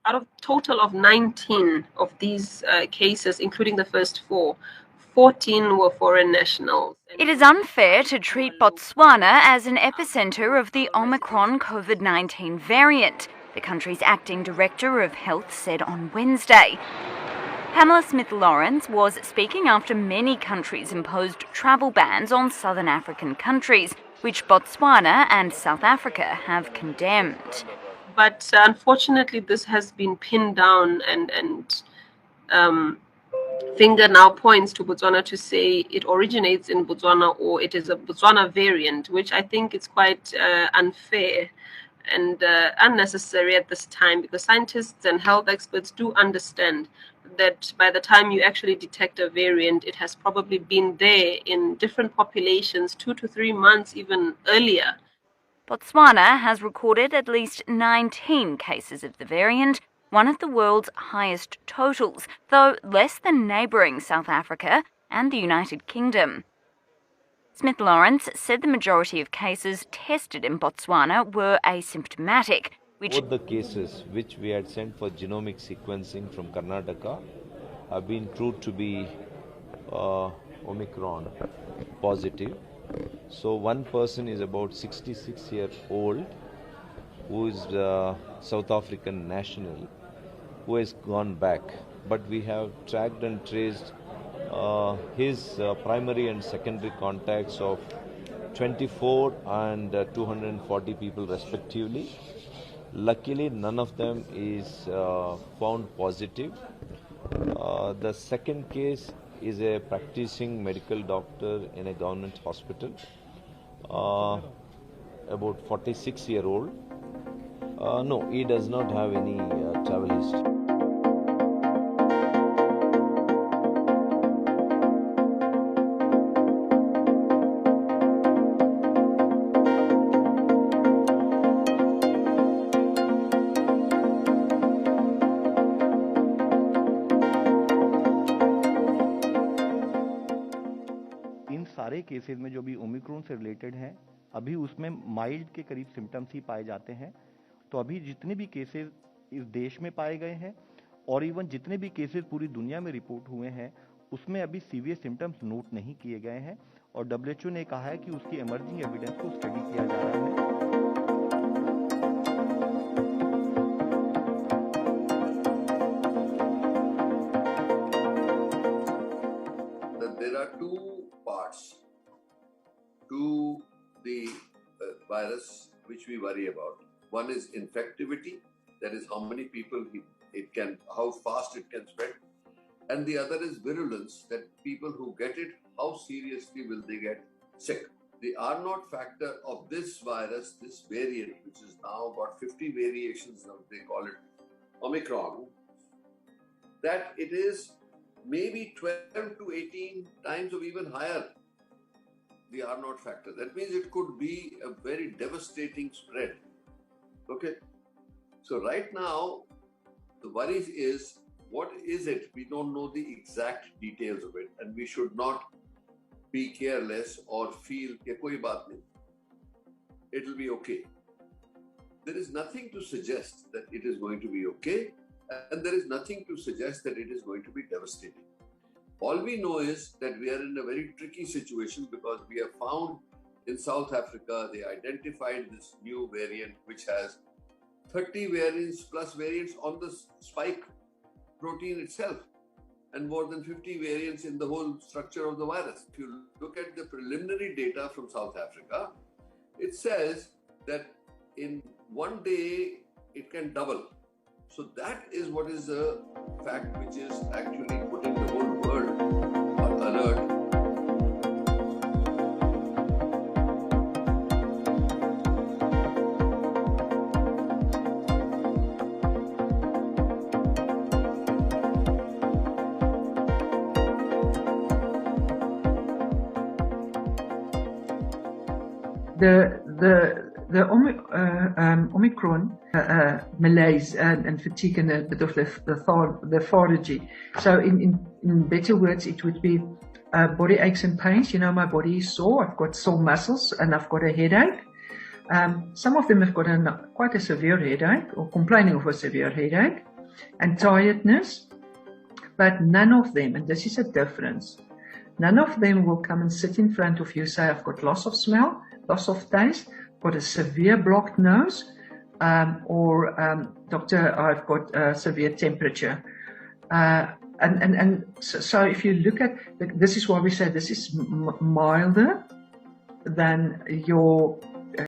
out of total of 19 of these cases, including the first 4, 14 were foreign nationals. It is unfair to treat Botswana as an epicenter of the Omicron COVID-19 variant, the country's acting director of health said on Wednesday. Pamela Smith-Lawrence was speaking after many countries imposed travel bans on southern African countries, which Botswana and South Africa have condemned. But unfortunately, this has been pinned down, and finger now points to Botswana to say it originates in Botswana or it is a Botswana variant, which I think is quite unfair and unnecessary at this time, because scientists and health experts do understand that by the time you actually detect a variant, it has probably been there in different populations 2 to 3 months even earlier. Botswana has recorded at least 19 cases of the variant, one of the world's highest totals, though less than neighbouring South Africa and the United Kingdom. Smith-Lawrence said the majority of cases tested in Botswana were asymptomatic, Both the cases which we had sent for genomic sequencing from Karnataka have been proved to be Omicron positive. So one person is about 66-year-old who is South African national who has gone back. But we have tracked and traced his primary and secondary contacts of 24 and 240 people respectively. Luckily, none of them is found positive. The second case is a practicing medical doctor in a government hospital, about 46-year-old. No, he does not have any travel history. सारे cases में जो भी Omicron से related हैं, अभी उसमें mild के करीब सिम्टम्स ही पाए जाते हैं। तो अभी जितने भी केसेस इस देश में पाए गए हैं और इवन जितने भी केसेस पूरी दुनिया में रिपोर्ट हुए हैं, उसमें अभी सीवियर सिम्टम्स नोट नहीं किए गए हैं और WHO ने कहा है कि उसकी इमर्जिंग एविडेंस को स्टडी किया जा रहा है। There are two parts to the virus which we worry about. One is infectivity, that is how many people how fast it can spread, and the other is virulence, that people who get it, how seriously will they get sick. The R0 factor of this virus, this variant, which is now got 50 variations, now they call it Omicron, that it is maybe 12 to 18 times or even higher, the R0 factor. That means it could be a very devastating spread. Okay. So right now, the worry is, what is it? We don't know the exact details of it, and we should not be careless or feel कि कोई बात नहीं, it'll be okay. There is nothing to suggest that it is going to be okay, and there is nothing to suggest that it is going to be devastating. All we know is that we are in a very tricky situation because we have found in South Africa, they identified this new variant which has 30 variants plus variants on the spike protein itself, and more than 50 variants in the whole structure of the virus. If you look at the preliminary data from South Africa, it says that in one day it can double. So that is what is the fact which is actually putting the whole world on alert. The Omicron malaise and fatigue and a bit of lethargy. So in better words, it would be body aches and pains. You know, my body is sore. I've got sore muscles and I've got a headache. Some of them have got quite a severe headache or complaining of a severe headache. and tiredness. But none of them, and this is a difference, none of them will come and sit in front of you, say, I've got loss of smell, loss of taste, got a severe blocked nose, or doctor, I've got a severe temperature. So if you look at, this is why we say this is milder than your